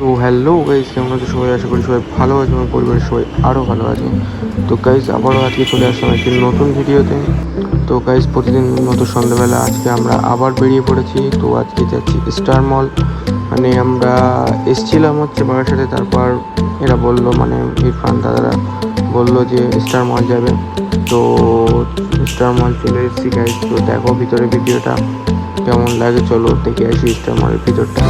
তো hello guys, কেমন আছে সবাই? আশা করি সবাই ভালো আছে, আমার পরিবারের সবাই আরও ভালো আছে। তো গাইজ আবারও আজকে চলে আসলাম একটি নতুন ভিডিওতে। তো গাইজ প্রতিদিন মতো সন্ধ্যাবেলা আজকে আমরা আবার বেরিয়ে পড়েছি। তো আজকে যাচ্ছি স্টার মল। মানে আমরা এসছিলাম হচ্ছে বাবার, তারপর এরা বললো, মানে ইরফান দাদারা বললো যে স্টার মল যাবে। তো স্টার মল চলে এসেছি গাইজ। তো দেখো ভিতরে ভিডিওটা কেমন লাগে, চলো দেখে আসি স্টার মলের ভিতরটা।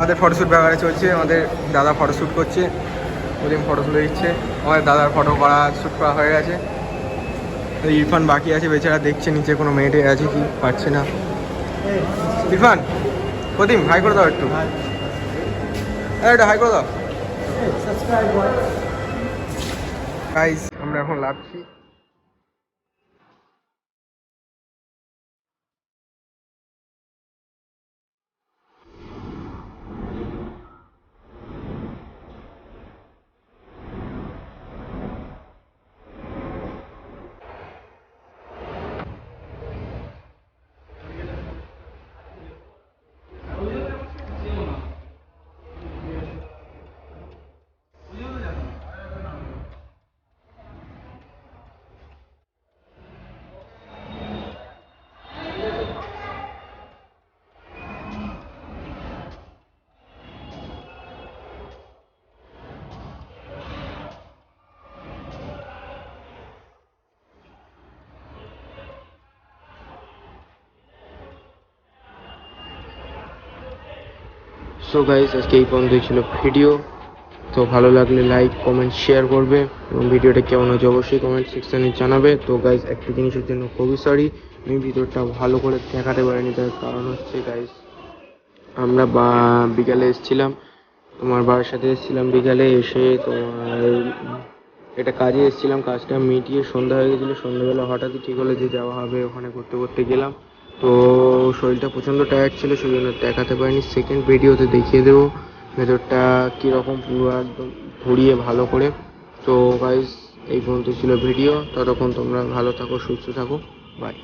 আমাদের ফটোশ্যুট ব্যাপারে চলছে, আমাদের দাদা ফটোশ্যুট করছে, ওদিন ফটো তুলে দিচ্ছে। আমাদের দাদার ফটো করা শ্যুট করা হয়ে গেছে। ইরফান বাকি আছে, বেচারা দেখছে নিচে কোনো মেয়েটে আছে কি, পাচ্ছে না। ইরফান, প্রদীপ হাই করে দাও একটু, একটু হাই করে দাও। গাইস আমরা এখন লাভছি। সো গাইস আজকে এই পর্যন্তই ছিল ভিডিও। তো ভালো লাগলে লাইক কমেন্ট শেয়ার করবে, এবং ভিডিওটা কেমন হয়েছে অবশ্যই কমেন্ট সেকশানে জানাবে। তো গাইস একটা জিনিসের জন্য খুবই সরি, আমি ভিডিওটা ভালো করে দেখাতে পারিনি। তার কারণ হচ্ছে গাইস আমরা বিকালে এসেছিলাম, তোমার বাবার সাথে এসেছিলাম। বিকালে এসে তোমার একটা কাজে এসেছিলাম, কাজটা মিটিয়ে সন্ধ্যা হয়ে গেছিলো। সন্ধ্যাবেলা হঠাৎই ঠিক হলো যে যাওয়া হবে, ওখানে করতে করতে গেলাম। তো শরীরটা প্রচণ্ড টায়ার্ড ছিল, সেই জন্য দেখাতে পারিনি। সেকেন্ড ভিডিওতে দেখিয়ে দেবো ভেতরটা কীরকম, পুরো একদম ঘুরিয়ে ভালো করে। তো গাইস এই পর্যন্ত ছিল ভিডিও, ততক্ষণ তোমরা ভালো থাকো, সুস্থ থাকো, বাই।